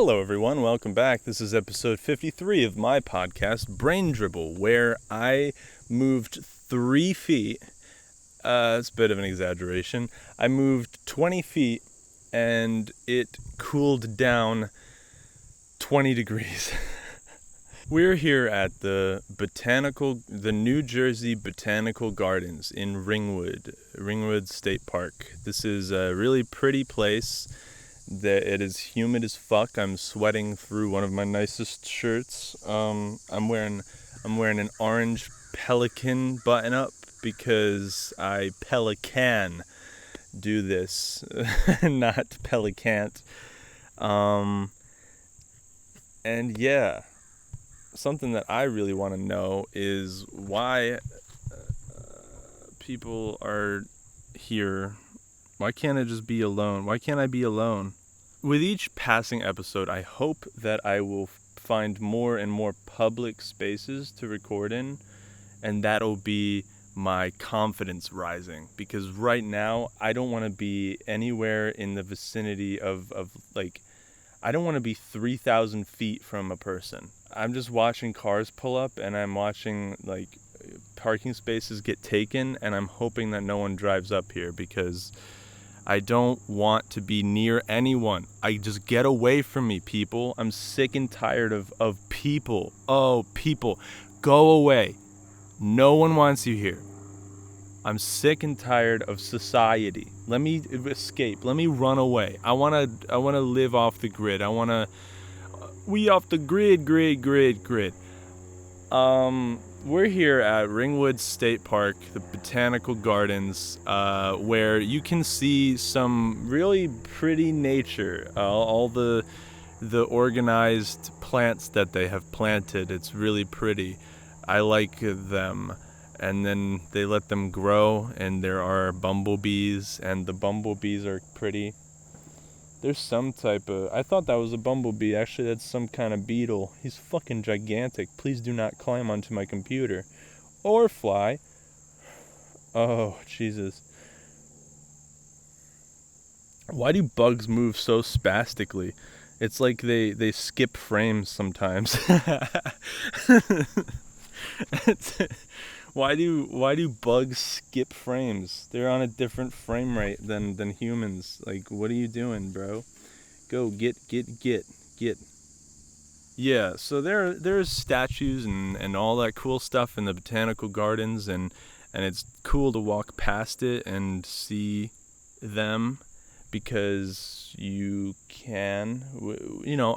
Hello, everyone. Welcome back. This is episode 53 of my podcast, Brain Dribble, where I moved 3 feet. It's a bit of an exaggeration. I moved 20 feet, and it cooled down 20 degrees. We're here at the New Jersey Botanical Gardens in Ringwood State Park. This is a really pretty place. It is humid as fuck. I'm sweating through one of my nicest shirts. I'm wearing an orange pelican button up because I pelican do this, not pelicant. And yeah, something that I really want to know is why people are here. Why can't I just be alone? Why can't I be alone? With each passing episode, I hope that I will find more and more public spaces to record in, and that'll be my confidence rising. Because right now, I don't want to be anywhere in the vicinity of I don't want to be 3,000 feet from a person. I'm just watching cars pull up, and I'm watching, parking spaces get taken, and I'm hoping that no one drives up here because I don't want to be near anyone. I just get away from me, people. I'm sick and tired of people. Oh, people, go away. No one wants you here. I'm sick and tired of society. Let me escape. Let me run away. I wanna live off the grid. We off the grid. We're here at Ringwood State Park, the Botanical Gardens, where you can see some really pretty nature. All the organized plants that they have planted. It's really pretty. I like them. And then they let them grow, and there are bumblebees, and the bumblebees are pretty. There's some type of... I thought that was a bumblebee. Actually, that's some kind of beetle. He's fucking gigantic. Please do not climb onto my computer. Or fly. Oh, Jesus. Why do bugs move so spastically? It's like they skip frames sometimes. Why do bugs skip frames? They're on a different frame rate than humans. Like, what are you doing, bro? Go get. Yeah, so there's statues and all that cool stuff in the botanical gardens, and it's cool to walk past it and see them because you can.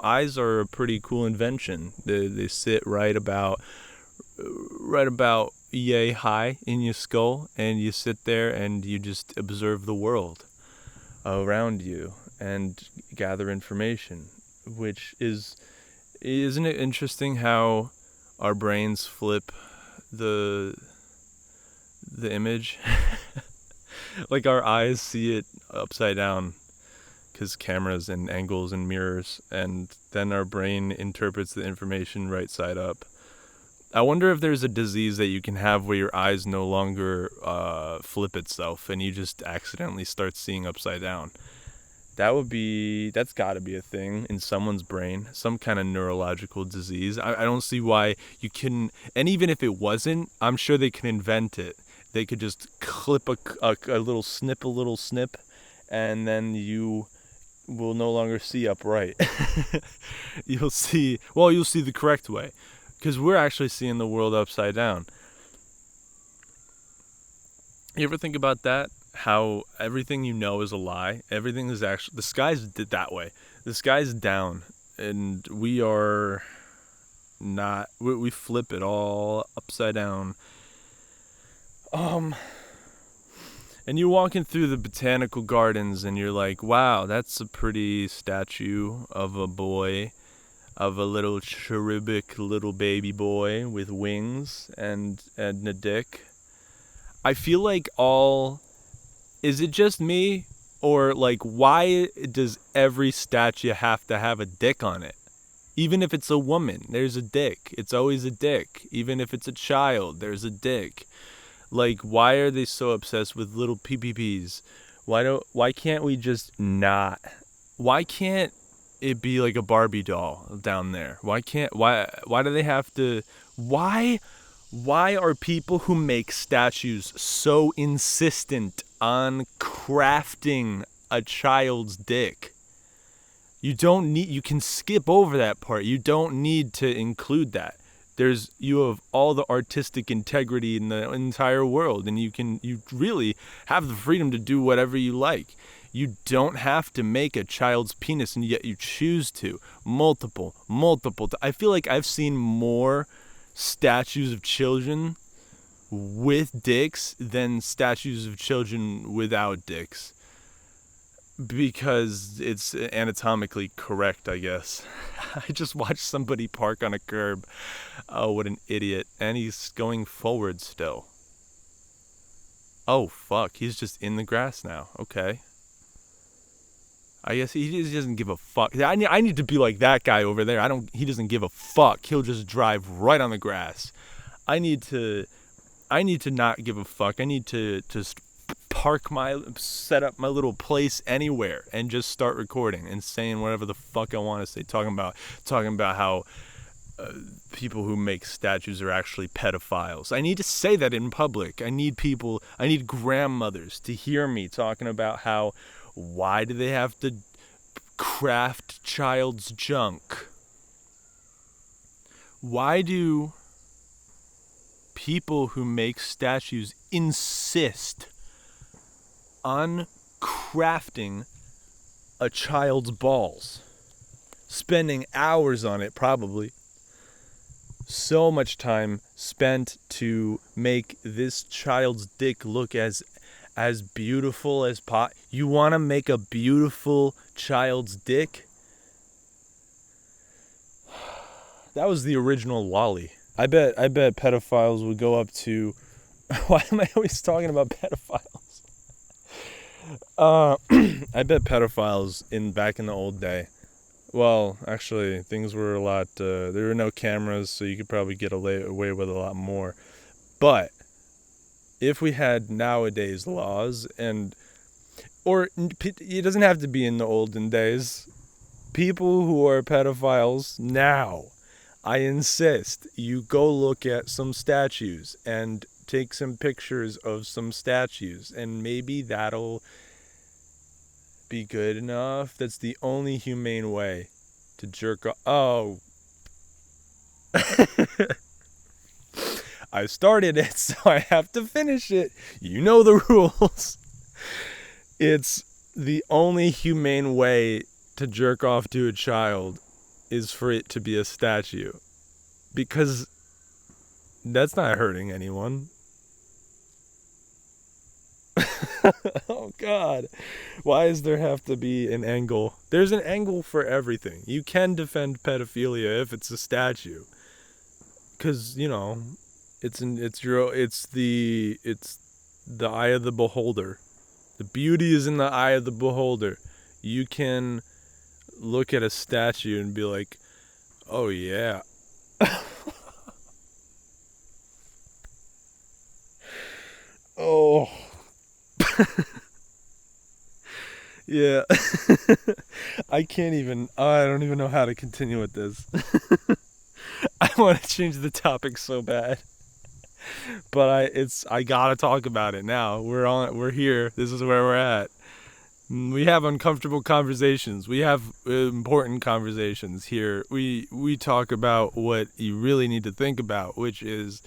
Eyes are a pretty cool invention. They sit right about yay high in your skull, and you sit there and you just observe the world around you and gather information, which isn't it interesting how our brains flip the image? Like our eyes see it upside down because cameras and angles and mirrors, and then our brain interprets the information right side up. I wonder if there's a disease that you can have where your eyes no longer flip itself and you just accidentally start seeing upside down. That's gotta be a thing in someone's brain, some kind of neurological disease. I don't see why you couldn't, and even if it wasn't, I'm sure they can invent it. They could just clip a little snip, and then you will no longer see upright. You'll see the correct way. Because we're actually seeing the world upside down. You ever think about that? How everything you know is a lie? Everything is actually... The sky's that way. The sky's down. And we are not... We flip it all upside down. And you're walking through the botanical gardens and you're like, wow, that's a pretty statue of a boy. Of a little cherubic little baby boy with wings and a dick. I feel like is it just me? Or why does every statue have to have a dick on it? Even if it's a woman, there's a dick. It's always a dick. Even if it's a child, there's a dick. Why are they so obsessed with little PPPs? Why can't we just not? Why can't it be like a Barbie doll down there? Why do they have to, why are people who make statues so insistent on crafting a child's dick? You can skip over that part. You don't need to include that. You have all the artistic integrity in the entire world, and you really have the freedom to do whatever you like. You don't have to make a child's penis, and yet you choose to. Multiple. I feel like I've seen more statues of children with dicks than statues of children without dicks. Because it's anatomically correct, I guess. I just watched somebody park on a curb. Oh, what an idiot. And he's going forward still. Oh, fuck. He's just in the grass now. Okay. I guess he doesn't give a fuck. I need to be like that guy over there. He doesn't give a fuck. He'll just drive right on the grass. I need to not give a fuck. I need to just set up my little place anywhere and just start recording and saying whatever the fuck I want to say. Talking about how people who make statues are actually pedophiles. I need to say that in public. I need grandmothers to hear me talking about how, why do they have to craft child's junk? Why do people who make statues insist on crafting a child's balls? Spending hours on it, probably. So much time spent to make this child's dick look as beautiful as You want to make a beautiful child's dick? That was the original lolly. I bet pedophiles would go up to... Why am I always talking about pedophiles? I bet pedophiles back in the old day... Well, actually, things were a lot... there were no cameras, so you could probably get away with a lot more. But if we had nowadays laws or it doesn't have to be in the olden days. People who are pedophiles now, I insist, you go look at some statues and take some pictures of some statues, and maybe that'll be good enough. That's the only humane way to jerk off. Oh. I started it, so I have to finish it. You know the rules. It's the only humane way to jerk off to a child is for it to be a statue. Because that's not hurting anyone. Oh, God. Why does there have to be an angle? There's an angle for everything. You can defend pedophilia if it's a statue. Because, it's the eye of the beholder. The beauty is in the eye of the beholder. You can look at a statue and be like, oh yeah. Oh. Yeah. I don't even know how to continue with this. I want to change the topic so bad. But I gotta talk about it now. We're here. This is where we're at. We have uncomfortable conversations. We have important conversations here. We talk about what you really need to think about, which is,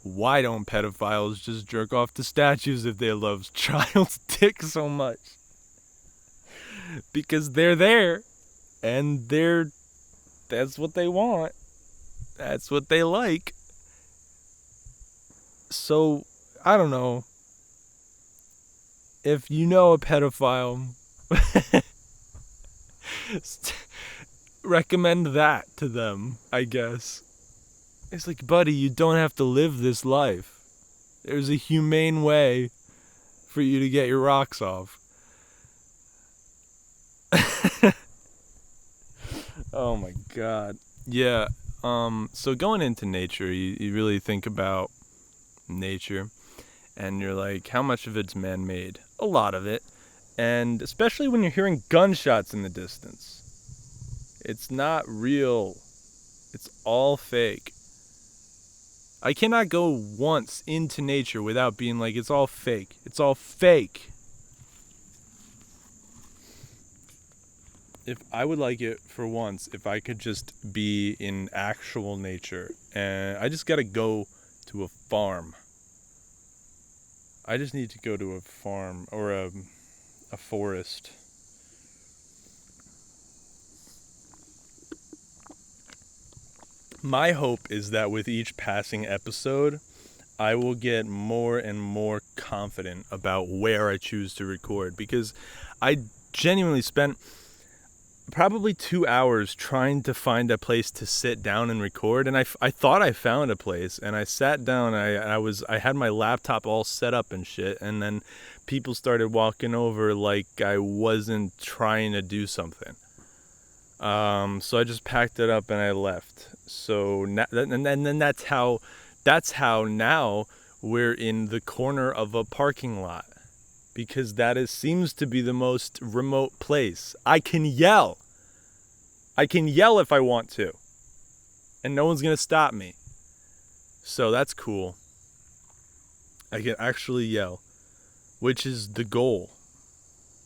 why don't pedophiles just jerk off to statues if they love child's dick so much? Because they're there, and that's what they want. That's what they like. So, I don't know. If you know a pedophile, recommend that to them, I guess. It's like, buddy, you don't have to live this life. There's a humane way for you to get your rocks off. Oh my God. Yeah. So going into nature, you really think about nature, and you're like, how much of it's man-made? A lot of it. And especially when you're hearing gunshots in the distance. It's not real. It's all fake. I cannot go once into nature without being like, it's all fake. It's all fake. If I would like it for once, if I could just be in actual nature, and I just gotta go to a farm. I just need to go to a farm or a forest. My hope is that with each passing episode, I will get more and more confident about where I choose to record, because I genuinely spent probably 2 hours trying to find a place to sit down and record, and I thought I found a place, and I sat down, and I had my laptop all set up and shit, and then people started walking over like I wasn't trying to do something. So I just packed it up and I left. So and then that's how now we're in the corner of a parking lot, because seems to be the most remote place. I can yell if I want to, and no one's gonna stop me. So that's cool. I can actually yell, which is the goal.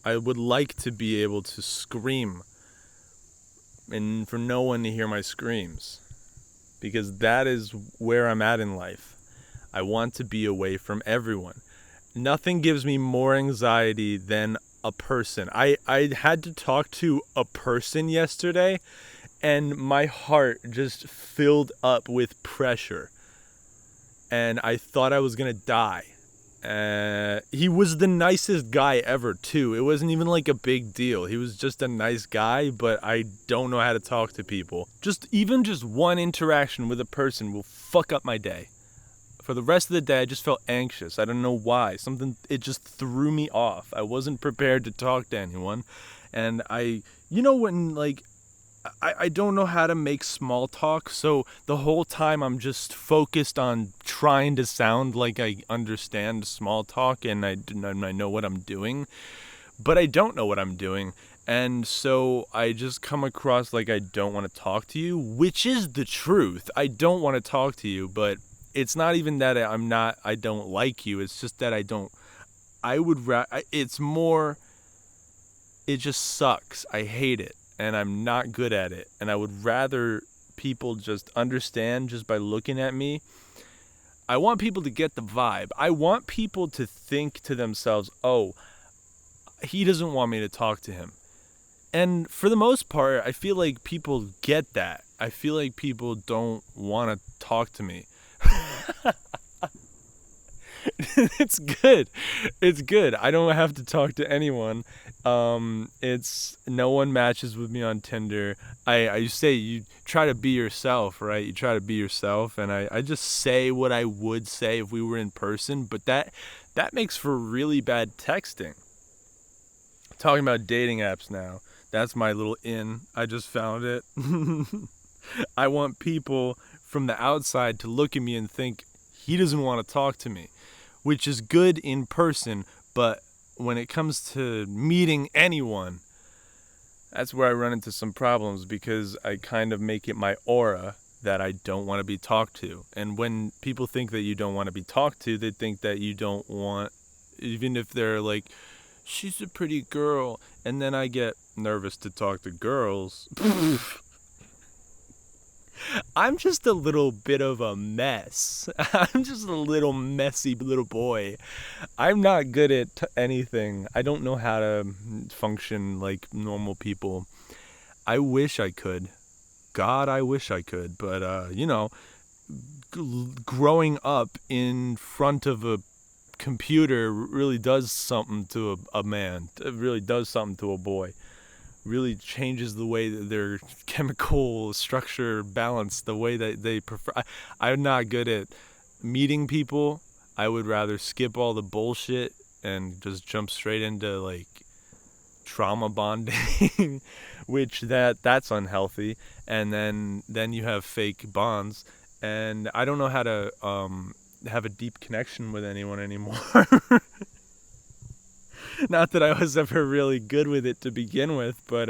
I would like to be able to scream and for no one to hear my screams, because that is where I'm at in life. I want to be away from everyone. Nothing gives me more anxiety than a person. I had to talk to a person yesterday, and my heart just filled up with pressure, and I thought I was gonna die. He was the nicest guy ever too. It wasn't even like a big deal. He was just a nice guy, but I don't know how to talk to people. Just one interaction with a person will fuck up my day. For the rest of the day, I just felt anxious. I don't know why. It just threw me off. I wasn't prepared to talk to anyone. And I don't know how to make small talk, so the whole time I'm just focused on trying to sound like I understand small talk and I know what I'm doing, but I don't know what I'm doing, and so I just come across like I don't want to talk to you, which is the truth. I don't want to talk to you, but it's not even that I don't like you, it's just that it's more, it just sucks. I hate it. And I'm not good at it. And I would rather people just understand just by looking at me. I want people to get the vibe. I want people to think to themselves, oh, he doesn't want me to talk to him. And for the most part, I feel like people get that. I feel like people don't want to talk to me. It's good. It's good. I don't have to talk to anyone. No one matches with me on Tinder. I say you try to be yourself, right? You try to be yourself, and I just say what I would say if we were in person, but that makes for really bad texting. Talking about dating apps now. That's my little in. I just found it. I want people from the outside to look at me and think he doesn't want to talk to me, which is good in person, but when it comes to meeting anyone, that's where I run into some problems, because I kind of make it my aura that I don't want to be talked to. And when people think that you don't want to be talked to, they think that you don't want, even if they're like, she's a pretty girl, and then I get nervous to talk to girls. I'm just a little bit of a mess. I'm just a little messy little boy. I'm not good at anything. I don't know how to function like normal people. I wish I could. God, I wish I could. But, growing up in front of a computer really does something to a man. It really does something to a boy. Really changes the way that their chemical structure balance, the way that they prefer. I'm not good at meeting people. I would rather skip all the bullshit and just jump straight into like trauma bonding, which that's unhealthy. And then you have fake bonds, and I don't know how to have a deep connection with anyone anymore. Not that I was ever really good with it to begin with, but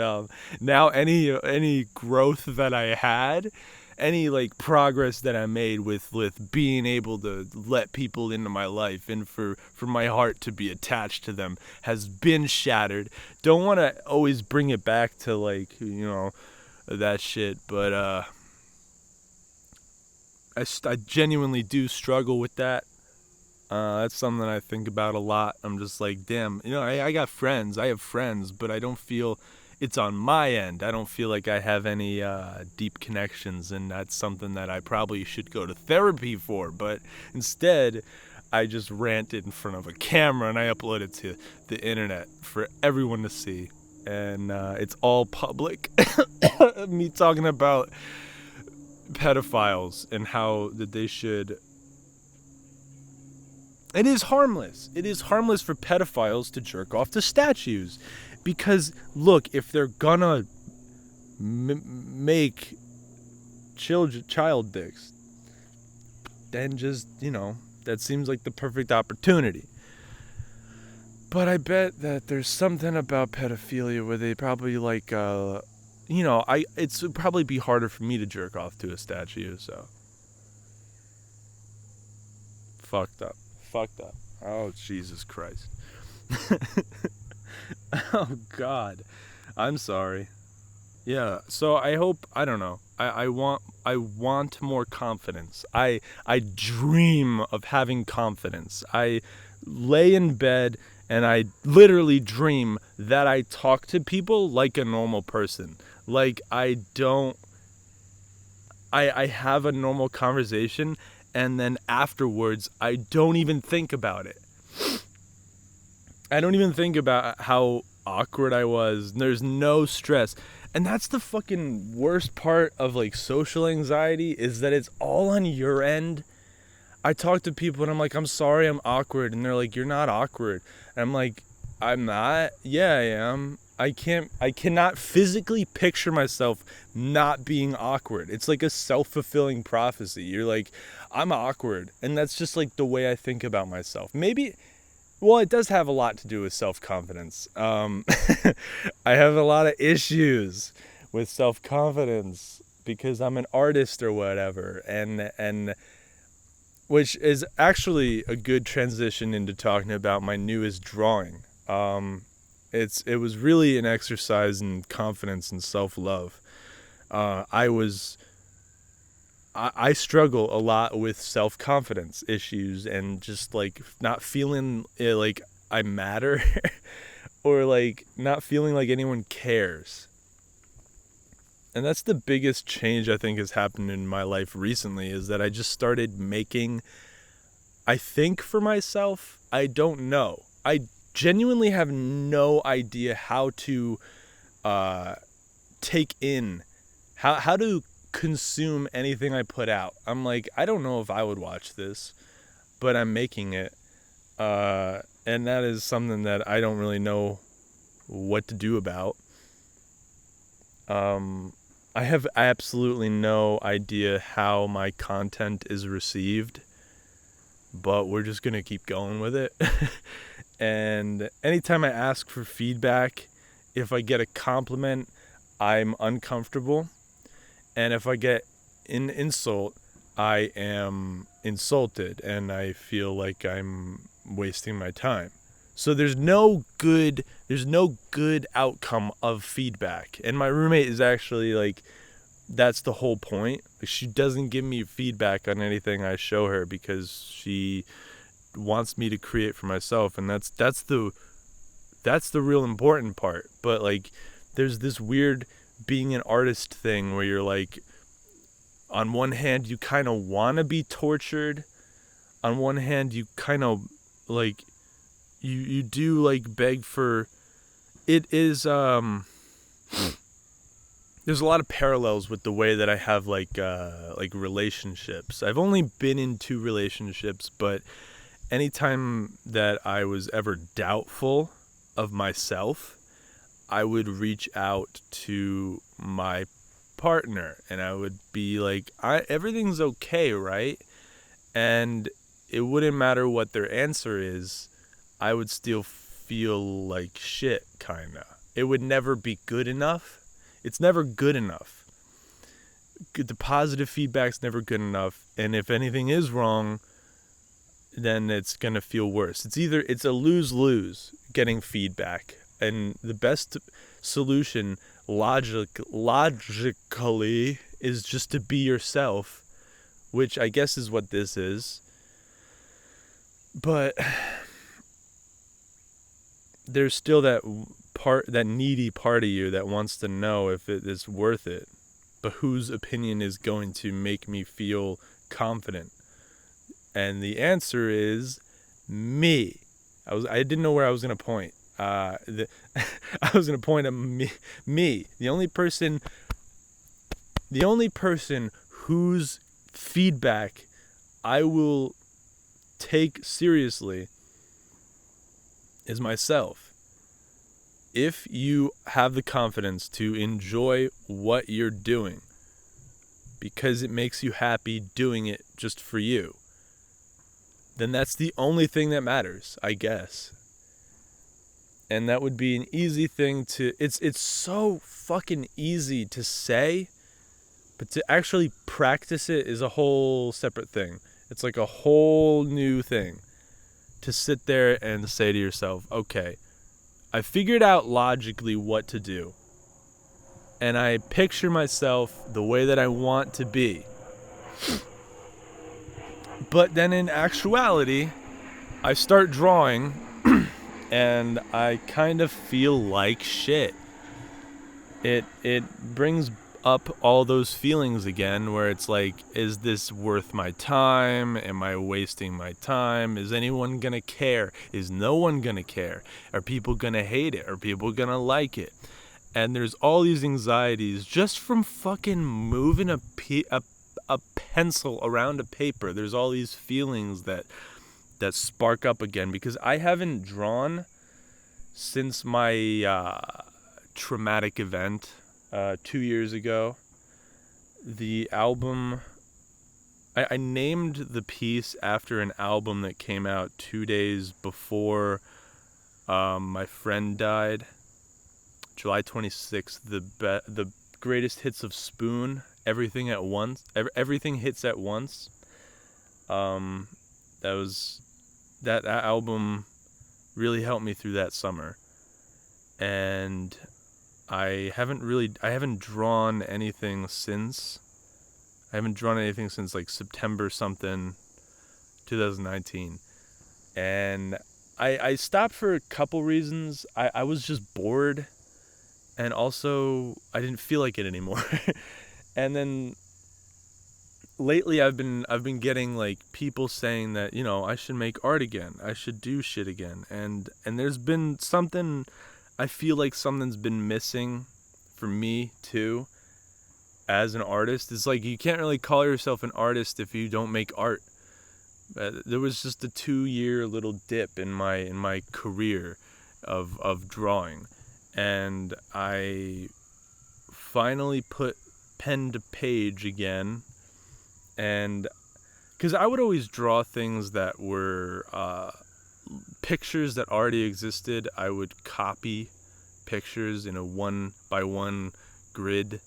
now any growth that I had, any like progress that I made with being able to let people into my life and for my heart to be attached to them has been shattered. Don't want to always bring it back to like, that shit, but I genuinely do struggle with that. That's something I think about a lot. I'm just like, damn, I got friends. I have friends, but I don't feel it's on my end. I don't feel like I have any deep connections, and that's something that I probably should go to therapy for. But instead, I just rant it in front of a camera and I upload it to the internet for everyone to see. And it's all public. Me talking about pedophiles and how that they should... It is harmless. It is harmless for pedophiles to jerk off to statues. Because, look, if they're gonna make child dicks, then just, that seems like the perfect opportunity. But I bet that there's something about pedophilia where they probably like, it would probably be harder for me to jerk off to a statue, so. Fucked up. Oh, Jesus Christ. Oh, God. I'm sorry. Yeah, so I hope, I don't know. I want more confidence. I dream of having confidence. I lay in bed and I literally dream that I talk to people like a normal person. Like I have a normal conversation, and then afterwards, I don't even think about it. I don't even think about how awkward I was. There's no stress. And that's the fucking worst part of like social anxiety, is that it's all on your end. I talk to people and I'm like, I'm sorry I'm awkward. And they're like, you're not awkward. And I'm like, I'm not? Yeah, I am. I cannot physically picture myself not being awkward. It's like a self-fulfilling prophecy. You're like, I'm awkward. And that's just like the way I think about myself. Maybe, well, it does have a lot to do with self-confidence. I have a lot of issues with self-confidence because I'm an artist or whatever. And which is actually a good transition into talking about my newest drawing. It was really an exercise in confidence and self-love. I struggle a lot with self-confidence issues and just like not feeling like I matter or like not feeling like anyone cares. And that's the biggest change I think has happened in my life recently, is that I just started making, I think, for myself. I don't know. I genuinely have no idea how to take in, how to consume anything I put out. I'm like, I don't know if I would watch this, but I'm making it. And that is something that I don't really know what to do about. I have absolutely no idea how my content is received, but we're just going to keep going with it. And anytime I ask for feedback, if I get a compliment, I'm uncomfortable. And if I get an insult, I am insulted and I feel like I'm wasting my time. So there's no good outcome of feedback. And my roommate is actually like, that's the whole point. She doesn't give me feedback on anything I show her because she wants me to create for myself, and that's the real important part. But like, there's this weird being an artist thing where you're like, on one hand you kind of want to be tortured, on one hand you kind of like you do like beg for it. Is there's a lot of parallels with the way that I have like relationships. I've only been in 2 relationships, but anytime that I was ever doubtful of myself, I would reach out to my partner and I would be like, everything's okay, right? And it wouldn't matter what their answer is. I would still feel like shit, kinda. It would never be good enough. It's never good enough. The positive feedback's never good enough, and if anything is wrong, then it's gonna feel worse. It's a lose-lose getting feedback, and the best solution logically is just to be yourself, which I guess is what this is. But there's still that needy part of you that wants to know if it is worth it, but whose opinion is going to make me feel confident. And the answer is me. I didn't know where I was going to point. I was going to point at me. The only person whose feedback I will take seriously is myself. If you have the confidence to enjoy what you're doing because it makes you happy doing it just for you, then that's the only thing that matters, I guess. And that would be an easy thing to... It's so fucking easy to say, but to actually practice it is a whole separate thing. It's like a whole new thing to sit there and say to yourself, okay, I figured out logically what to do, and I picture myself the way that I want to be. But then in actuality, I start drawing and I kind of feel like shit. It brings up all those feelings again where it's like, is this worth my time? Am I wasting my time? Is anyone gonna care? Is no one gonna care? Are people gonna hate it? Are people gonna like it? And there's all these anxieties just from fucking moving a pencil around a paper. There's all these feelings that spark up again, because I haven't drawn since my traumatic event 2 years ago. The album, I named the piece after an album that came out 2 days before my friend died. July 26th, the greatest hits of Spoon, Everything at Once, Everything Hits at Once. That album really helped me through that summer. And I haven't drawn anything since. I haven't drawn anything since like September something, 2019. And I stopped for a couple reasons. I was just bored, and also I didn't feel like it anymore. And then lately I've been getting like people saying that, you know, I should make art again. I should do shit again. And there's been something, I feel like something's been missing for me too as an artist. It's like you can't really call yourself an artist if you don't make art. There was just a 2-year little dip in my career of drawing, and I finally put pen to page again. And because I would always draw things that were pictures that already existed. I would copy pictures in a 1x1 grid.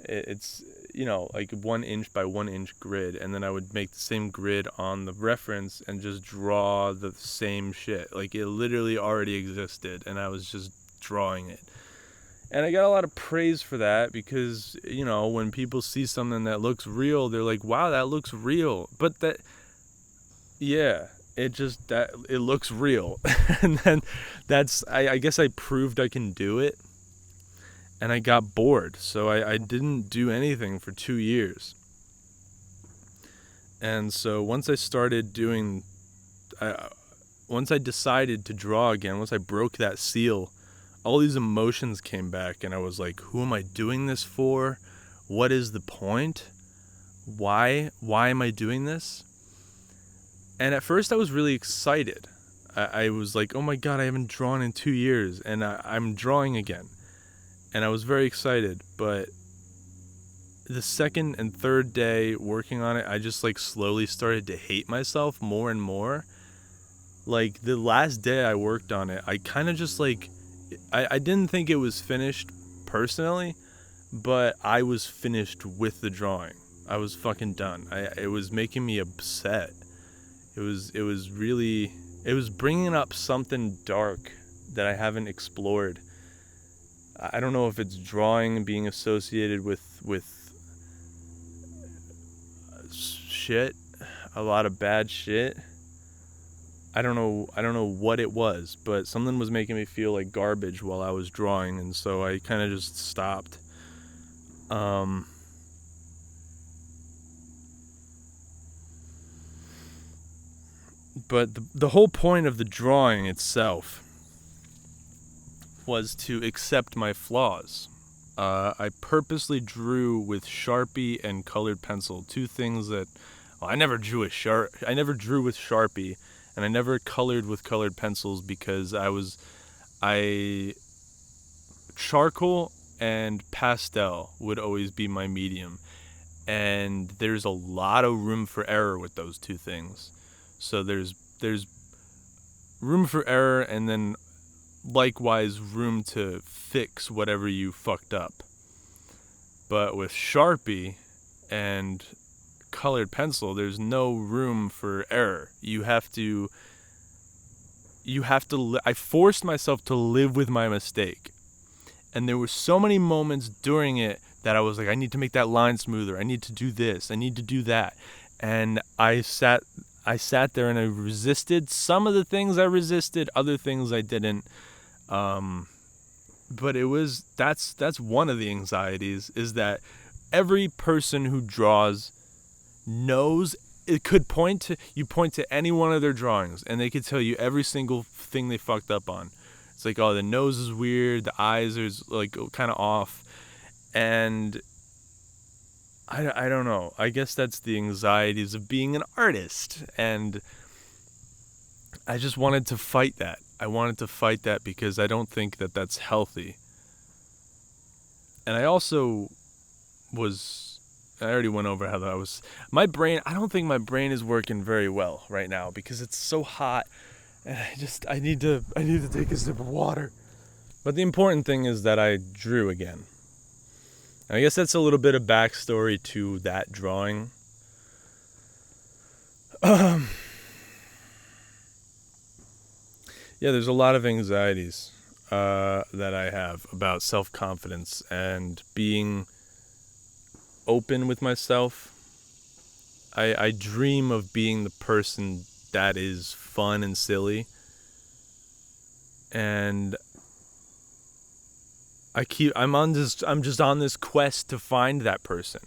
It's, you know, like 1 inch by 1 inch grid, and then I would make the same grid on the reference and just draw the same shit. Like it literally already existed, and I was just drawing it. And I got a lot of praise for that because, you know, when people see something that looks real, they're like, wow, that looks real. But that, yeah, it looks real. And then I guess I proved I can do it. And I got bored. So I didn't do anything for 2 years. And so once I decided to draw again, once I broke that seal, all these emotions came back, and I was like, who am I doing this for? What is the point? Why am I doing this? And at first I was really excited. I was like, oh my God, I haven't drawn in 2 years, and I'm drawing again. And I was very excited, but the second and third day working on it, I just like slowly started to hate myself more and more. Like, the last day I worked on it, I kind of just, like, I didn't think it was finished personally, but I was finished with the drawing. I was fucking done. It was making me upset. It was bringing up something dark that I haven't explored. I don't know if it's drawing being associated with shit, a lot of bad shit. I don't know what it was, but something was making me feel like garbage while I was drawing, and so I kind of just stopped. But the whole point of the drawing itself was to accept my flaws. I purposely drew with Sharpie and colored pencil, two things that I never drew with Sharpie, and I never colored with colored pencils because I charcoal and pastel would always be my medium, and there's a lot of room for error with those two things. So there's room for error, and then likewise room to fix whatever you fucked up. But with Sharpie and colored pencil, there's no room for error. I forced myself to live with my mistake. And there were so many moments during it that I was like, I need to make that line smoother. I need to do this. I need to do that. And I sat there and I resisted. Some of the things I resisted, other things I didn't. But that's one of the anxieties, is that every person who draws knows. It could point to any one of their drawings and they could tell you every single thing they fucked up on. It's like, oh, the nose is weird, the eyes are like kind of off, and I don't know. I guess that's the anxieties of being an artist, and I just wanted to fight that. I wanted to fight that because I don't think that that's healthy. And I also I already went over how that was. My brain, I don't think my brain is working very well right now because it's so hot, and I need to take a sip of water. But the important thing is that I drew again. And I guess that's a little bit of backstory to that drawing. Yeah, there's a lot of anxieties that I have about self-confidence and being open with myself. I dream of being the person that is fun and silly, and I'm just on this quest to find that person.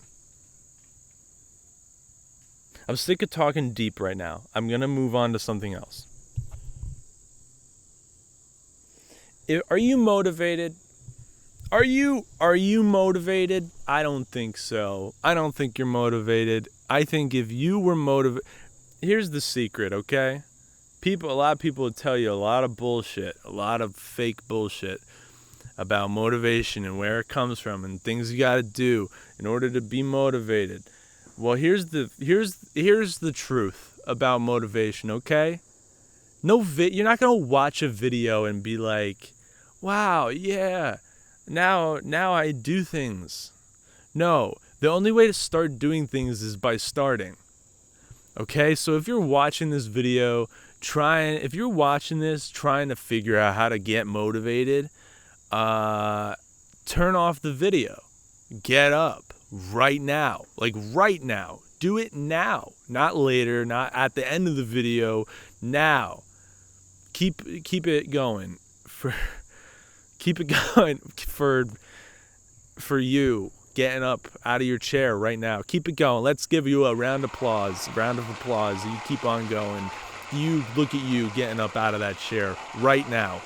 I'm sick of talking deep right now. I'm gonna move on to something else. Are you motivated? Are you motivated? I don't think so. I don't think you're motivated. I think if you were motivated, here's the secret, okay? A lot of people will tell you a lot of bullshit, a lot of fake bullshit about motivation and where it comes from and things you gotta do in order to be motivated. Well, here's the truth about motivation, okay? You're not gonna watch a video and be like, wow, yeah, now I do things. No, the only way to start doing things is by starting. Okay, so if you're watching this video, trying to figure out how to get motivated, turn off the video. Get up right now. Like right now. Do it now. Not later, not at the end of the video. Now. Keep it going. Keep it going for you getting up out of your chair right now. Keep it going. Let's give you a round of applause. You keep on going. You look at you getting up out of that chair right now.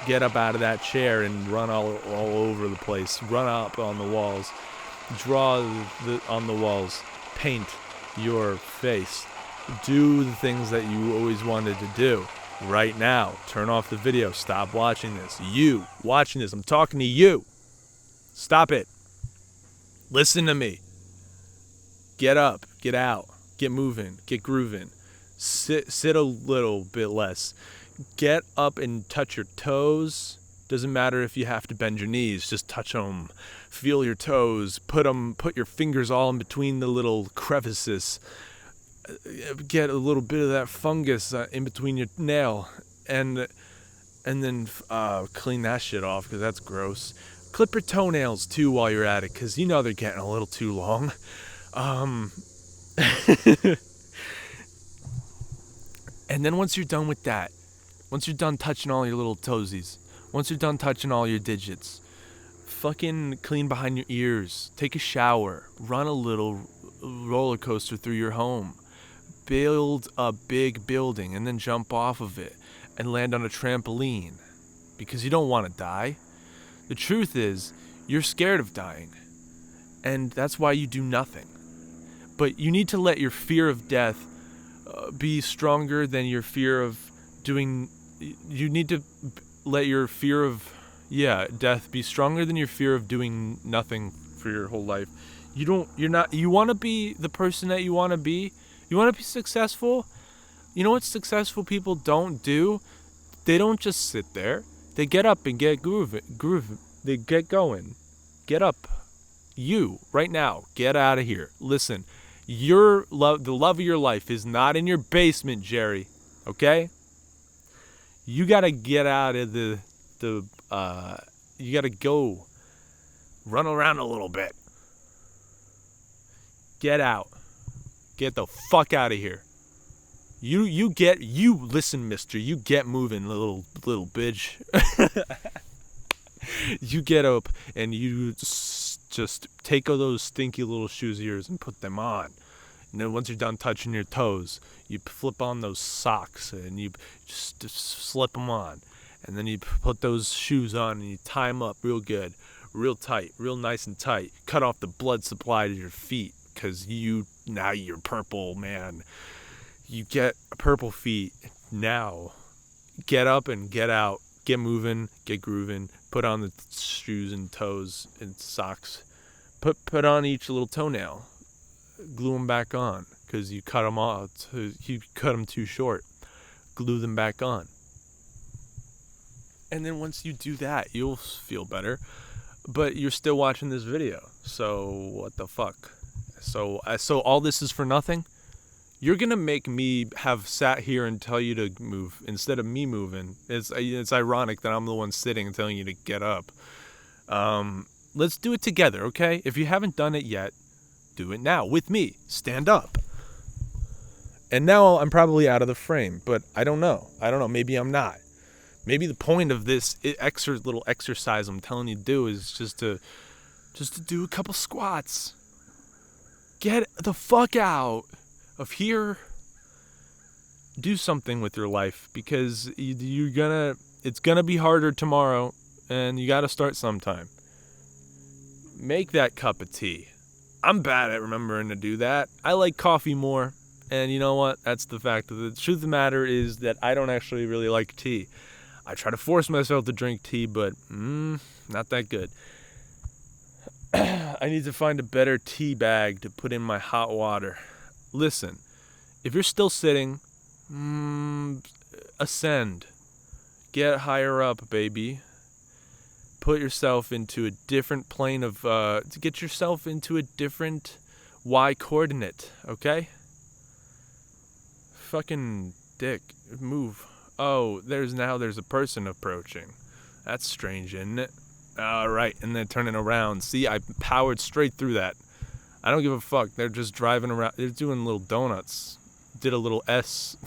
Get up out of that chair and run all over the place. Run up on the walls. Draw on the walls. Paint your face. Do the things that you always wanted to do. Right now. Turn off the video. Stop watching this. You watching this. I'm talking to you. Stop it. Listen to me. Get up. Get out. Get moving. Get grooving. Sit a little bit less. Get up and touch your toes. Doesn't matter if you have to bend your knees, just touch them. Feel your toes. Put your fingers all in between the little crevices. Get a little bit of that fungus in between your nail, and then clean that shit off, because that's gross. Clip your toenails too while you're at it, because you know they're getting a little too long. And then once you're done with that, once you're done touching all your little toesies, once you're done touching all your digits, fucking clean behind your ears, take a shower, run a little roller coaster through your home, build a big building and then jump off of it and land on a trampoline, because you don't want to die. The truth is, you're scared of dying, and that's why you do nothing. But you need to let your fear of death be stronger than your fear of doing. You need to let your fear of death be stronger than your fear of doing nothing for your whole life. You want to be the person that you want to be. You want to be successful. You know what successful people don't do? They don't just sit there. They get up and get grooving. They get going. Get up. You, right now, get out of here. Listen, the love of your life is not in your basement, Jerry. Okay? You gotta get out of you gotta go run around a little bit. Get out. Get the fuck out of here. Listen, mister, you get moving, little bitch. You get up and you just take all those stinky little shoes of yours and put them on. And then once you're done touching your toes, you flip on those socks and you just slip them on. And then you put those shoes on and you tie them up real good, real tight, real nice and tight. Cut off the blood supply to your feet, because now you're purple, man. You get purple feet now. Get up and get out. Get moving, get grooving. Put on the shoes and toes and socks. Put on each little toenail. Glue them back on, because you cut them off. You cut them too short. Glue them back on. And then once you do that, you'll feel better. But you're still watching this video. So what the fuck? So all this is for nothing? You're going to make me have sat here and tell you to move instead of me moving. It's ironic that I'm the one sitting and telling you to get up. Let's do it together, okay? If you haven't done it yet, do it now with me. Stand up. And now I'm probably out of the frame, but I don't know. Maybe I'm not. Maybe the point of this little exercise I'm telling you to do is just to do a couple squats. Get the fuck out of here. Do something with your life, because it's gonna be harder tomorrow, and you gotta start sometime. Make that cup of tea. I'm bad at remembering to do that. I like coffee more, and you know what? That's the fact. The truth of the matter is that I don't actually really like tea. I try to force myself to drink tea, but not that good. I need to find a better tea bag to put in my hot water. Listen, if you're still sitting, ascend. Get higher up, baby. Put yourself into a different plane of, to get yourself into a different Y coordinate, okay? Fucking dick, move. Oh, there's a person approaching. That's strange, isn't it? Alright, and then turning around. See, I powered straight through that. I don't give a fuck. They're just driving around. They're doing little donuts. Did a little S.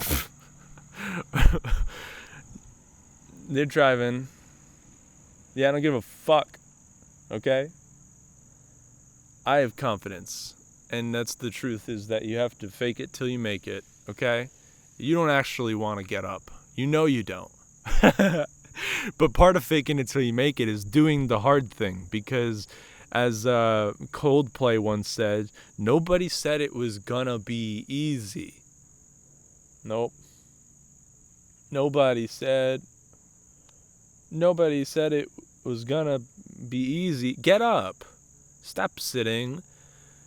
They're driving. Yeah, I don't give a fuck. Okay? I have confidence. And that's the truth, is that you have to fake it till you make it. Okay? You don't actually want to get up. You know you don't. But part of faking it till you make it is doing the hard thing, because as Coldplay once said, nobody said it was gonna be easy. Nope. Nobody said it was gonna be easy. Get up. Stop sitting.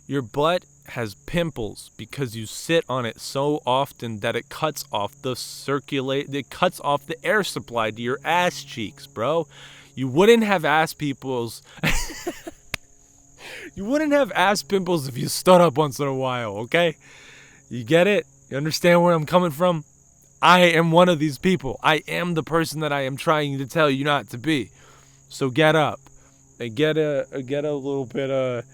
Your butt has pimples because you sit on it so often that it cuts off it cuts off the air supply to your ass cheeks, bro. You wouldn't have ass pimples. You wouldn't have ass pimples if you stood up once in a while, okay? You get it? You understand where I'm coming from? I am one of these people. I am the person that I am trying to tell you not to be. So get up and get a little bit of,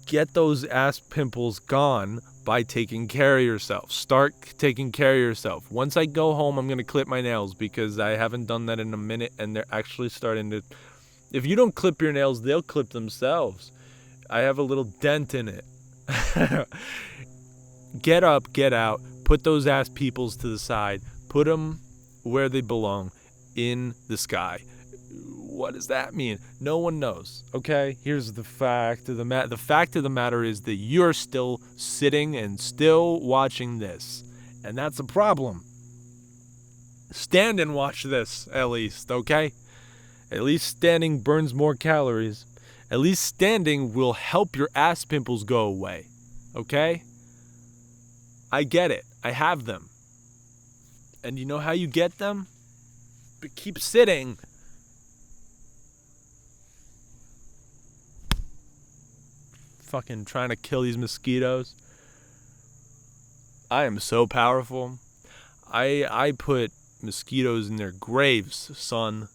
get those ass pimples gone by taking care of yourself. Start taking care of yourself. Once I go home, I'm going to clip my nails because I haven't done that in a minute and they're actually starting to, if you don't clip your nails, they'll clip themselves. I have a little dent in it. Get up, get out, put those ass peoples to the side, put them where they belong, in the sky. What does that mean? No one knows, okay? Here's the fact of the matter. The fact of the matter is that you're still sitting and still watching this, and that's a problem. Stand and watch this, at least, okay? At least standing burns more calories. At least standing will help your ass pimples go away, okay? I get it. I have them. And you know how you get them? But keep sitting. Fucking trying to kill these mosquitoes. I am so powerful. I put mosquitoes in their graves, son.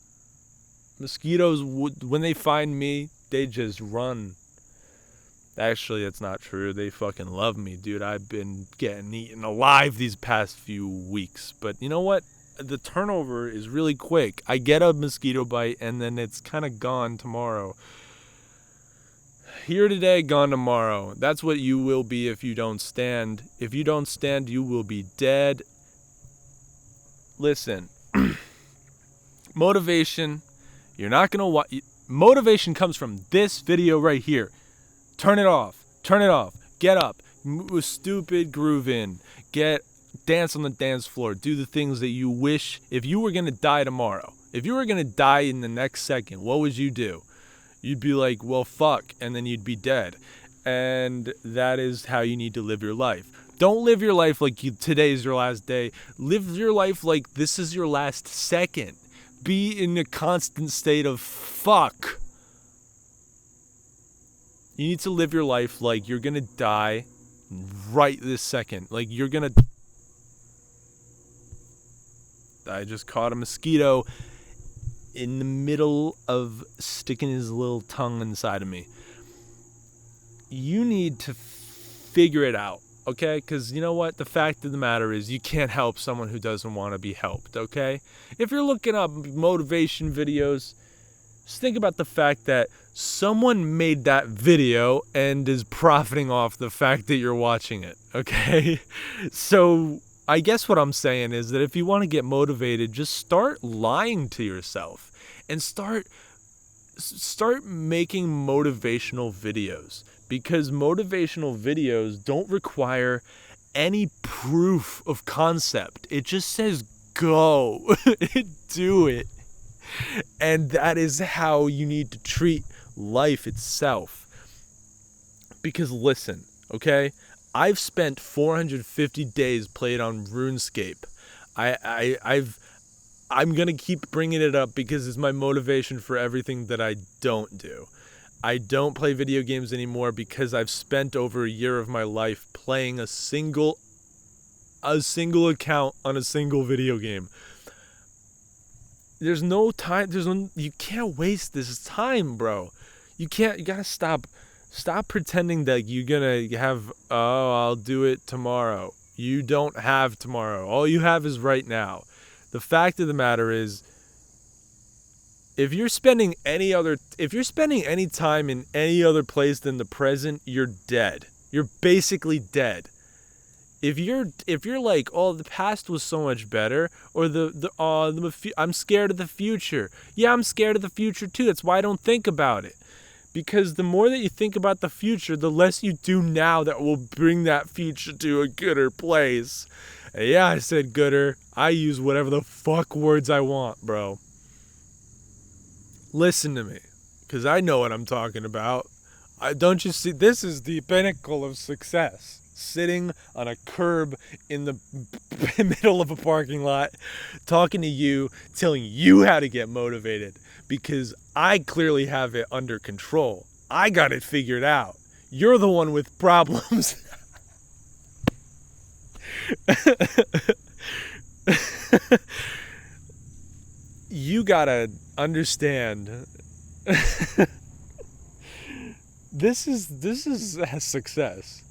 Mosquitoes, when they find me, they just run. Actually, that's not true. They fucking love me, dude. I've been getting eaten alive these past few weeks. But you know what? The turnover is really quick. I get a mosquito bite, and then it's kind of gone tomorrow. Here today, gone tomorrow. That's what you will be if you don't stand. If you don't stand, you will be dead. Listen. Motivation. You're not going to watch. Motivation comes from this video right here. Turn it off. Turn it off. Get up. Move, stupid groove in. Dance on the dance floor. Do the things that you wish. If you were going to die tomorrow, if you were going to die in the next second, what would you do? You'd be like, well, fuck, and then you'd be dead. And that is how you need to live your life. Don't live your life like today's your last day. Live your life like this is your last second. Be in a constant state of fuck. You need to live your life like you're going to die right this second. Like you're going to... I just caught a mosquito in the middle of sticking his little tongue inside of me. You need to figure it out, okay? Because you know what? The fact of the matter is you can't help someone who doesn't want to be helped, okay? If you're looking up motivation videos, just think about the fact that someone made that video and is profiting off the fact that you're watching it, okay? So I guess what I'm saying is that if you want to get motivated, just start lying to yourself and start making motivational videos, because motivational videos don't require any proof of concept. It just says go. Do it. And that is how you need to treat life itself. Because listen, okay? I've spent 450 days playing on RuneScape. I'm going to keep bringing it up because it's my motivation for everything that I don't do. I don't play video games anymore because I've spent over a year of my life playing a single account on a single video game. There's no time. You can't waste this time, bro. You gotta stop pretending that you're gonna have, I'll do it tomorrow. You don't have tomorrow. All you have is right now. The fact of the matter is, if you're spending any time in any other place than the present, you're dead. You're basically dead. If you're like, oh, the past was so much better, or I'm scared of the future. Yeah, I'm scared of the future too. That's why I don't think about it. Because the more that you think about the future, the less you do now that will bring that future to a gooder place. And yeah, I said gooder. I use whatever the fuck words I want, bro. Listen to me, because I know what I'm talking about. Don't you see? This is the pinnacle of success. Sitting on a curb in the middle of a parking lot, talking to you, telling you how to get motivated, because I clearly have it under control. I got it figured out. You're the one with problems. You gotta understand. This is a success.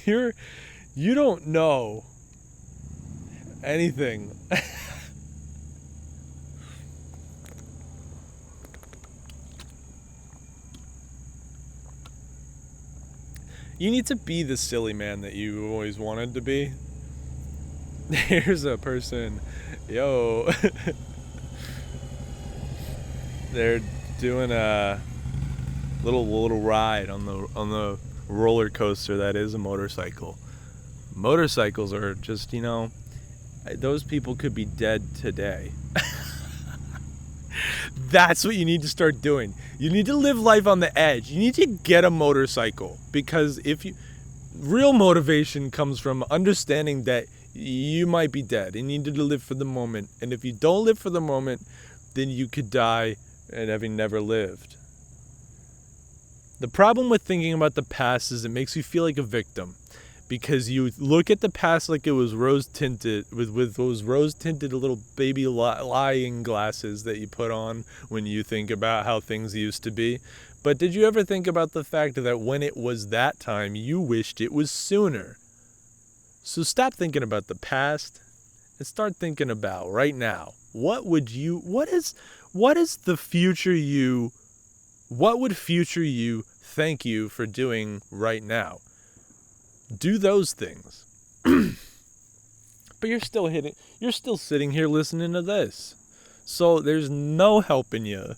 You don't know anything. You need to be the silly man that you always wanted to be. Here's a person, yo. They're doing a little ride on the roller coaster that is a motorcycle. Motorcycles are just, those people could be dead today. That's what you need to start doing. You need to live life on the edge. You need to get a motorcycle, because real motivation comes from understanding that you might be dead and you need to live for the moment. And if you don't live for the moment, then you could die and having never lived. The problem with thinking about the past is it makes you feel like a victim, because you look at the past like it was rose-tinted, with those rose-tinted little baby lying glasses that you put on when you think about how things used to be. But did you ever think about the fact that when it was that time, you wished it was sooner? So stop thinking about the past and start thinking about right now. What would future you thank you for doing right now? Do those things. But you're still sitting here listening to this. So there's no helping you.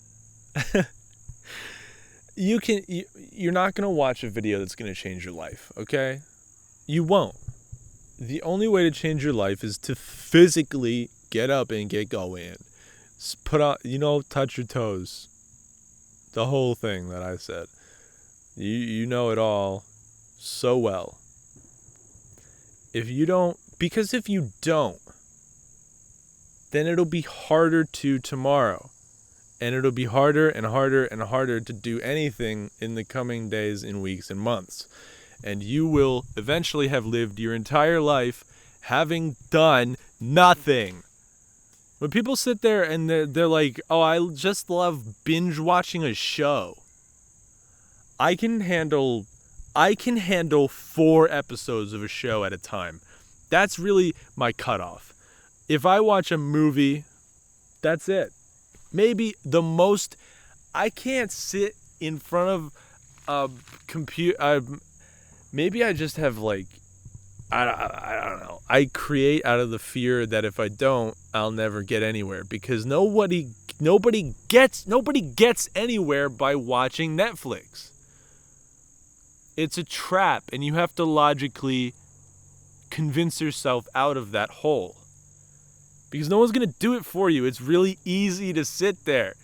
You're not going to watch a video that's going to change your life, okay? You won't. The only way to change your life is to physically get up and get going. Put on, touch your toes. The whole thing that I said. You know it all so well. If you don't, then it'll be harder to tomorrow. And it'll be harder and harder and harder to do anything in the coming days and weeks and months. And you will eventually have lived your entire life having done nothing. When people sit there and they're like, oh, I just love binge watching a show. I can handle 4 episodes of a show at a time. That's really my cutoff. If I watch a movie, that's it. Maybe the most, I can't sit in front of a computer. Maybe I just have I don't know. I create out of the fear that if I don't, I'll never get anywhere, because nobody gets anywhere by watching Netflix. It's a trap, and you have to logically convince yourself out of that hole. Because no one's going to do it for you. It's really easy to sit there.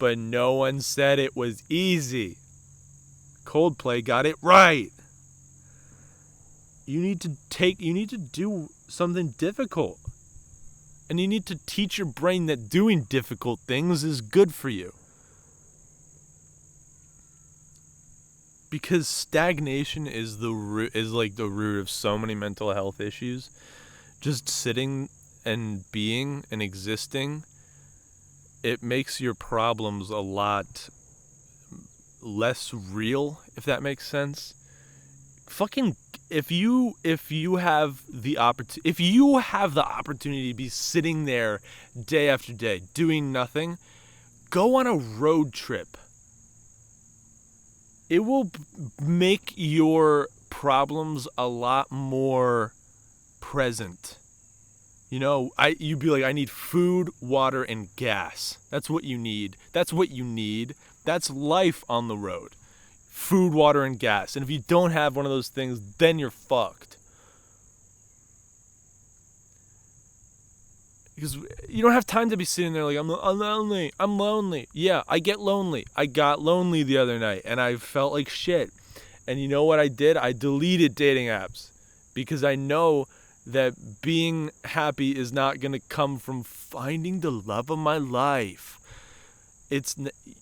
But no one said it was easy. Coldplay got it right. You need to do something difficult. And you need to teach your brain that doing difficult things is good for you. Because stagnation is like the root of so many mental health issues. Just sitting and being and existing, it makes your problems a lot less real, if that makes sense. Fucking if you have the opportunity to be sitting there day after day doing nothing, go on a road trip. It will make your problems a lot more present. You'd be like, I need food, water, and gas. That's what you need. That's life on the road. Food, water, and gas. And if you don't have one of those things, then you're fucked. Because you don't have time to be sitting there like, I'm lonely. Yeah, I get lonely. I got lonely the other night, and I felt like shit. And you know what I did? I deleted dating apps. Because I know that being happy is not going to come from finding the love of my life.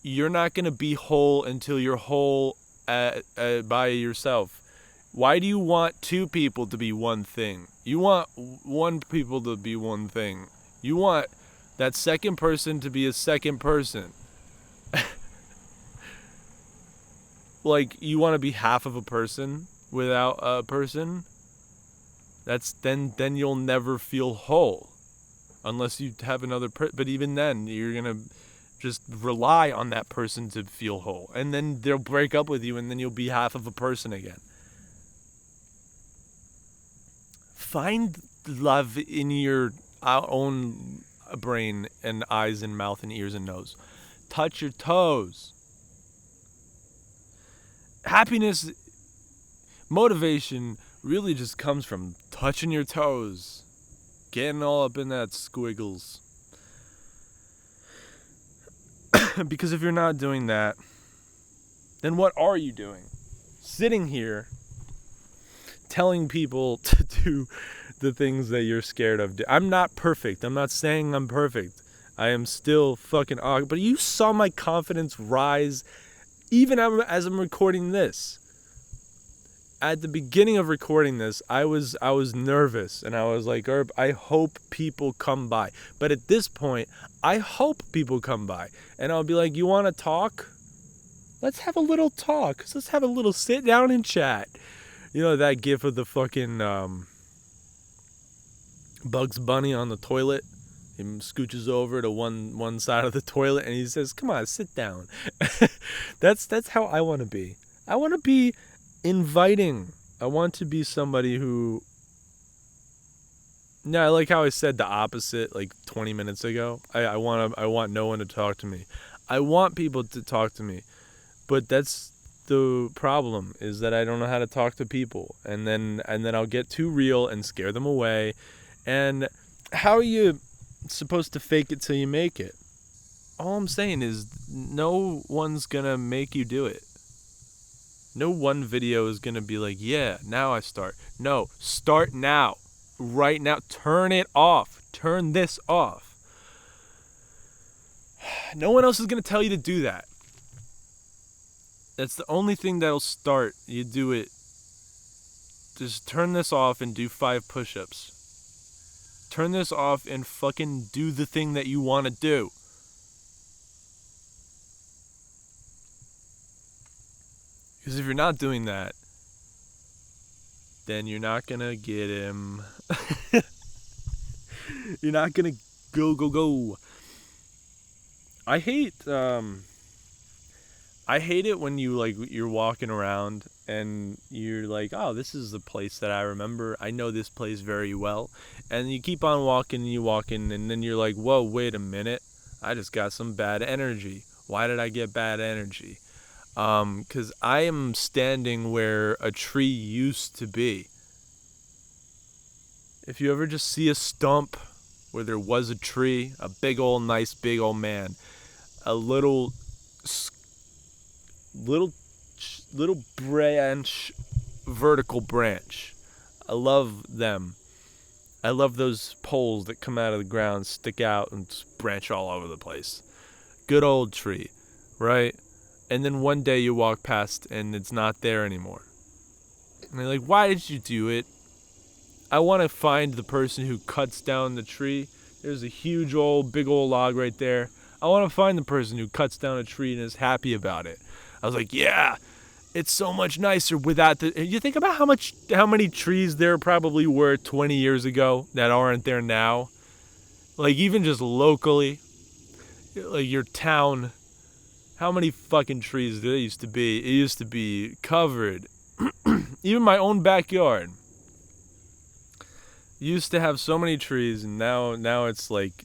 You're not going to be whole until you're whole by yourself. Why do you want two people to be one thing? You want one people to be one thing. You want that second person to be a second person. Like, you want to be half of a person without a person? Then you'll never feel whole. Unless you have another but even then, you're going to just rely on that person to feel whole. And then they'll break up with you, and then you'll be half of a person again. Find love in your own brain and eyes and mouth and ears and nose. Touch your toes. Happiness, motivation really just comes from touching your toes. Getting all up in that squiggles. Because if you're not doing that, then what are you doing? Sitting here telling people to do the things that you're scared of. I'm not perfect. I'm not saying I'm perfect. I am still fucking awkward. But you saw my confidence rise even as I'm recording this. At the beginning of recording this, I was nervous, and I was like, Herb, I hope people come by. But at this point, I hope people come by. And I'll be like, you want to talk? Let's have a little talk. Let's have a little sit down and chat. You know that gif of the fucking Bugs Bunny on the toilet? He scooches over to one side of the toilet and he says, come on, sit down. That's how I want to be. I want to be inviting. I want to be somebody who... No, I like how I said the opposite like 20 minutes ago. I want no one to talk to me. I want people to talk to me. But that's the problem, is that I don't know how to talk to people, and then I'll get too real and scare them away. And how are you supposed to fake it till you make it? All I'm saying is no one's gonna make you do it. No one video is gonna be like, yeah, now I start. No, start now. Right now. Turn it off. Turn this off. No one else is gonna tell you to do that. That's the only thing that'll start. You do it. Just turn this off and do 5 push-ups. Turn this off and fucking do the thing that you want to do. Because if you're not doing that, then you're not going to get him. You're not going to go. I hate it when you're walking around and you're like, oh, this is the place that I remember. I know this place very well. And you keep on walking and you walk in, and then you're like, whoa, wait a minute. I just got some bad energy. Why did I get bad energy? 'Cause I am standing where a tree used to be. If you ever just see a stump where there was a tree, a big old nice big old man, a little branch, vertical branch. I love them. I love those poles that come out of the ground, stick out, and branch all over the place. Good old tree, right? And then one day you walk past and it's not there anymore. And you're like, why did you do it? I want to find the person who cuts down the tree. There's a huge big old log right there. I want to find the person who cuts down a tree and is happy about it. I was like, yeah, it's so much nicer without the... You think about how many trees there probably were 20 years ago that aren't there now. Like, even just locally, like your town, how many fucking trees there used to be? It used to be covered. Even my own backyard used to have so many trees, and now it's like...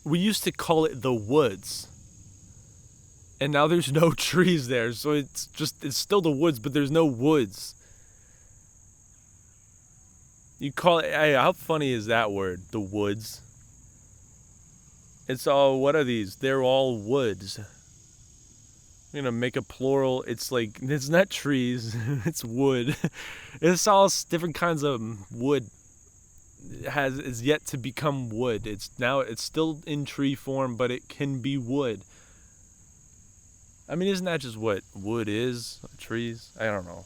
we used to call it the woods. And now there's no trees there, so it's still the woods, but there's no woods. You call it, hey, how funny is that word, the woods? It's all, what are these? They're all woods. I'm gonna make a plural. It's like, it's not trees, it's wood. It's all different kinds of wood. Is yet to become wood. It's still in tree form, but it can be wood. I mean, isn't that just what wood is? Trees? I don't know.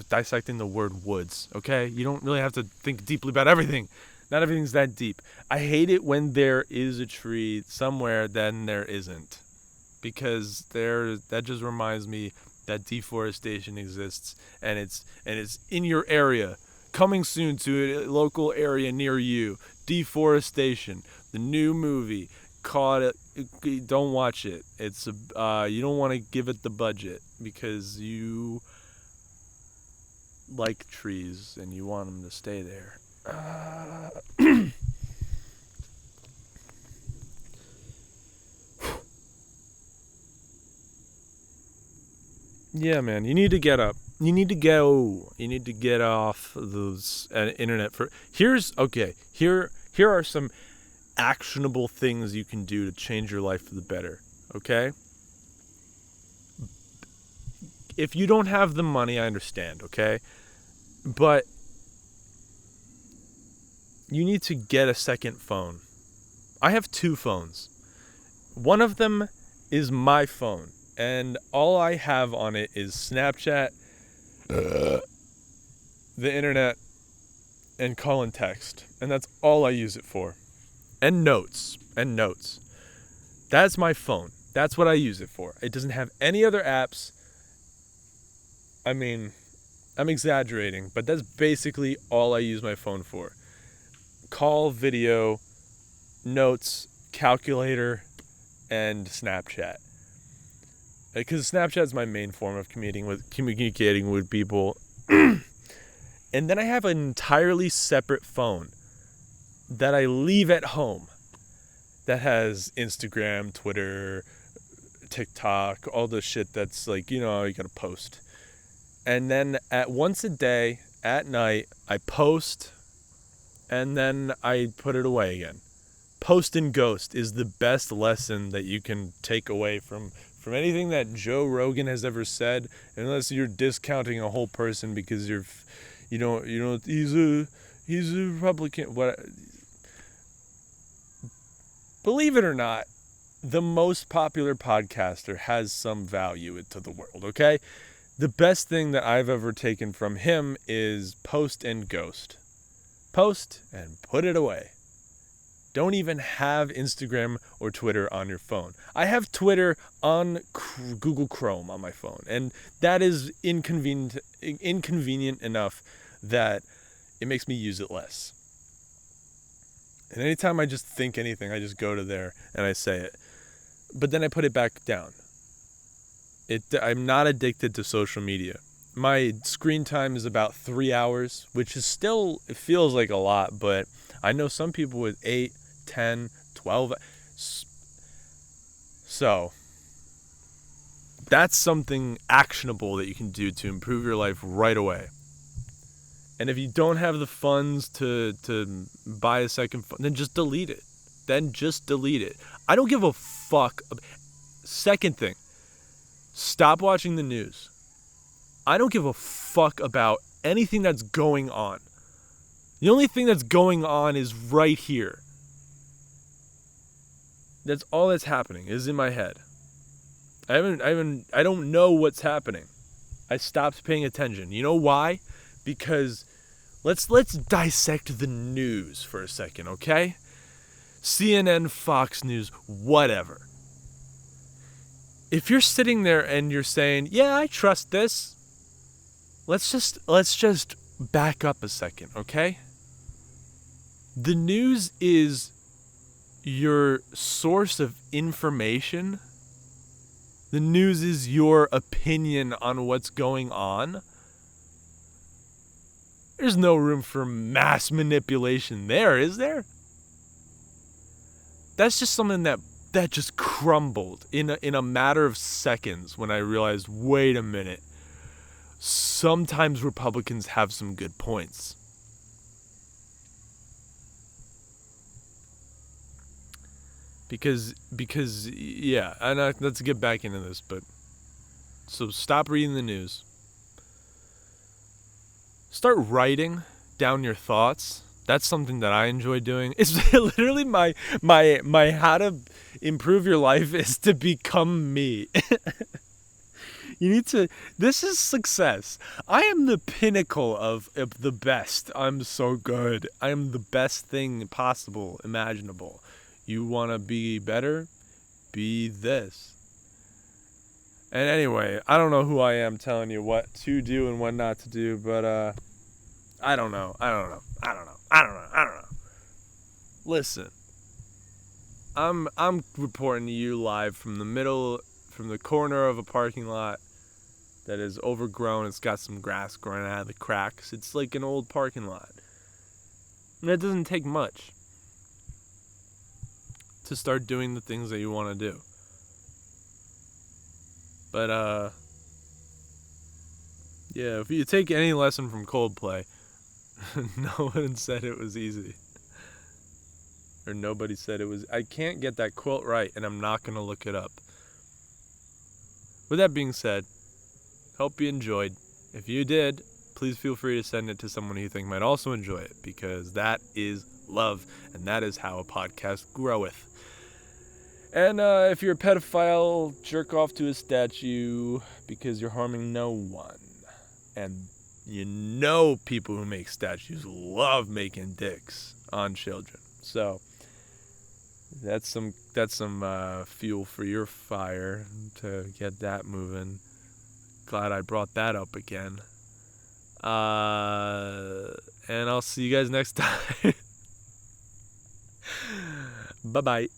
Dissecting the word woods, okay? You don't really have to think deeply about everything. Not everything's that deep. I hate it when there is a tree somewhere, then there isn't. Because that just reminds me that deforestation exists, and it's in your area. Coming soon to a local area near you. Deforestation, the new movie. Caught it. Don't watch it. It's you don't want to give it the budget because you like trees and you want them to stay there. Yeah, man, you need to get up. You need to go. You need to get off those internet for. Here are some actionable things you can do to change your life for the better, okay? If you don't have the money, I understand, okay? But you need to get a second phone. I have 2 phones. One of them is my phone, and all I have on it is Snapchat, the internet, and call and text. And that's all I use it for. And notes. That's my phone. That's what I use it for. It doesn't have any other apps. I mean, I'm exaggerating, but that's basically all I use my phone for. Call, video, notes, calculator, and Snapchat. Because Snapchat's my main form of communicating with people. And then I have an entirely separate phone that I leave at home that has Instagram, Twitter, TikTok, all the shit that's like, you gotta post. And then once a day at night, I post and then I put it away again. Post and ghost is the best lesson that you can take away from anything that Joe Rogan has ever said, unless you're discounting a whole person because he's a Republican. What? Believe it or not, the most popular podcaster has some value to the world, okay? The best thing that I've ever taken from him is post and ghost. Post and put it away. Don't even have Instagram or Twitter on your phone. I have Twitter on Google Chrome on my phone, and that is inconvenient enough that it makes me use it less. And anytime I just think anything, I just go to there and I say it. But then I put it back down. I'm not addicted to social media. My screen time is about 3 hours, which is still, it feels like a lot, but I know some people with 8, 10, 12. So that's something actionable that you can do to improve your life right away. And if you don't have the funds to buy a second phone, then just delete it. I don't give a fuck. Second thing, stop watching the news. I don't give a fuck about anything that's going on. The only thing that's going on is right here. That's all that's happening is in my head. I don't know what's happening. I stopped paying attention. You know why? Because let's dissect the news for a second, okay? CNN, Fox News, whatever. If you're sitting there and you're saying, "Yeah, I trust this," let's just back up a second, okay? The news is your source of information. The news is your opinion on what's going on. There's no room for mass manipulation there, is there? That's just something that just crumbled in a matter of seconds when I realized, wait a minute, sometimes Republicans have some good points. Because yeah, and let's get back into this, but so stop reading the news. Start writing down your thoughts. That's something that I enjoy doing. It's literally my how to improve your life is to become me. You need to. This is success. I am the pinnacle of the best. I'm so good. I am the best thing possible, imaginable. You want to be better? Be this. And anyway, I don't know who I am telling you what to do and what not to do, but I don't know. Listen, I'm reporting to you live from the corner of a parking lot that is overgrown. It's got some grass growing out of the cracks. It's like an old parking lot. And it doesn't take much to start doing the things that you want to do. But yeah, if you take any lesson from Coldplay, no one said it was easy. Or nobody said it was. I can't get that quote right, and I'm not going to look it up. With that being said, hope you enjoyed. If you did, please feel free to send it to someone who you think might also enjoy it, because that is love, and that is how a podcast groweth. And if you're a pedophile, jerk off to a statue, because you're harming no one. And you know people who make statues love making dicks on children. So that's some fuel for your fire to get that moving. Glad I brought that up again. And I'll see you guys next time. Bye-bye.